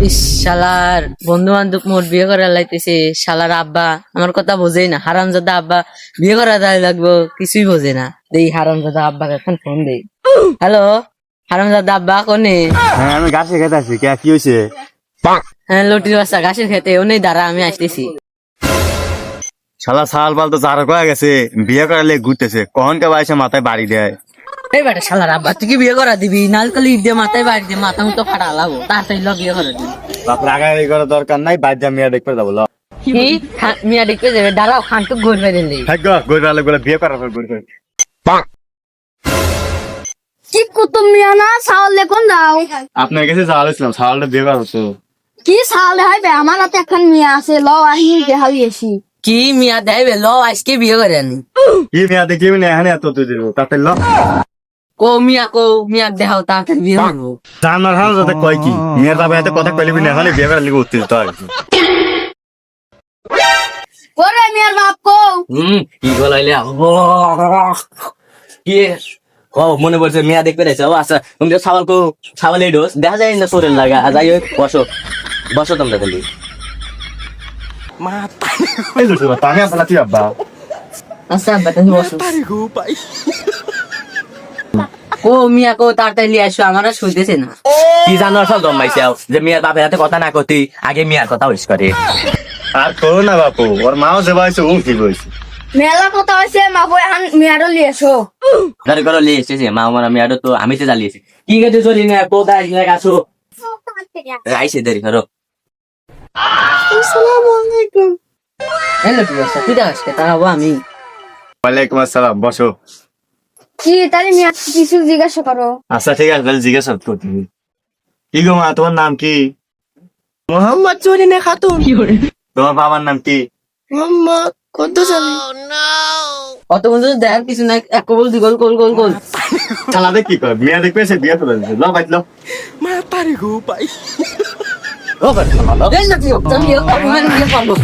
ইস শালার বন্ধু বান্ধব মোট বিয়ে করা লাইতেছে, শালার আব্বা আমার কথা বোঝেই না। হারামজাদা আব্বা বিয়ে করা যায় লাগবো, কিছুই বোঝে না। দেই হারামজাদা আব্বাকে এখন ফোন দেই। হ্যালো, হারামজাদা আব্বা কোনে? হ্যাঁ আমি গাছে খেতে আছি, কে কি হয়েছে? হ্যাঁ লটির বাচ্চা ঘাসের খেতে, ও নেই দাঁড়া আমি আসতেছি। শালা সাল পাল তো চার কয়া গেছে, বিয়ে করালে ঘুরতেছে, কখন কে বাইসে মাথায় বাড়ি দেয়। এই বেটা শালার আব্বা তুই কি বিয়ে করা দিবি? নালকালি ঈদ দিয়ে মাথায় বাড়ি দিয়ে মাথা মতো ফাটা লাগবো, তাড়াতাড়ি ল বিয়ে করে দিবি। বাপ রাগারাগি করার দরকার নাই, বাইর যা মেয়ে দেখতে যাবো। কি মিয়া দেখতে যাবে? দাঁড়াও খানটুক ঘুরবে দিলি। গরিব বলে বিয়ে করার পর ঘুরবে। কি কুতুব মিয়া না সাওলে কোন দাও আপনার কাছে চাল ইসলাম, চালটা বিয়ে করা হতো। কি সাওলে হইবে আমার হাতে এখন মিয়া আছে ল আহি দেখাবি এসি কি মিয়া দেবে? ল আজকে বিয়ে করে আনি। কি মেয়ে দেখি না এখানে এত তুই দিব তাতে ল কো মিয়া দেখাও তাড়াতাড়ি বিয়ে করবো। জানার হাল যাতে কয় কি মেয়ের বাবা এত কথা কইলি না, এখানে বিয়ে করার লিগে উত্তেজিত আর কি। ওরে মিয়ার বাপ কো কি গলাইলে কি ও মনে পড়ছে মেয়া দেখতে যাইছে। ও আচ্ছা তুমি তো ছাওয়াল এই ডোজ দেখা যায় না শরীর লাগা। যাই হোক বসো বসো তোমরা খালি। এই লোক তাকে আসলে তুই আব্বা আচ্ছা আব্বা তুমি বসো। ও মিয়া কো তাড়াতাড়ি নিয়ে আসো, আমার আর শুইতেছে না। কি জানো সব জমাইছে যে মেয়ের বাপের হাতে কথা না করতে আগে মেয়ার কথা উইস করে। আর করো না বাপু, ওর মাও যে বাইছে ও কি কইছে। মেলা কথা হইছে মা বই এখন মিয়ারো লিয়েছো ঘরে ঘরে লিয়ে এসেছে মা আমার মেয়ারও তো আমি তো জ্বালিয়েছি। কি গেছে চলি না কোথায় আসো আইসে দেরি করো। হ্যালো ঠিক আছে, তুই দেখাস কে তাকাবো আমি। ওয়ালাইকুম আসসালাম, বসো। কি তাহলে মিয়া কিছু জিজ্ঞাসা করো আচ্ছা ঠিক আছে, তাহলে জিজ্ঞাসা করতে হবে। কি গো মা, তোমার নাম কি? মোহাম্মদ জরিনা খাতুন। তোমার বাবার নাম কি? মোহাম্মদ কদ্দুস আলী। অত বন্ধু দেখার কিছু নাই, এক গোল দুই গোল গোল গোল গোল। শালাদের কি কর, মেয়ে দেখবে সে বিয়ে করে দিচ্ছে। ল বাইত ল। Matahari ko pa. এই না তুই, আমি বিয়ে করবো, আমি বিয়ে করবো।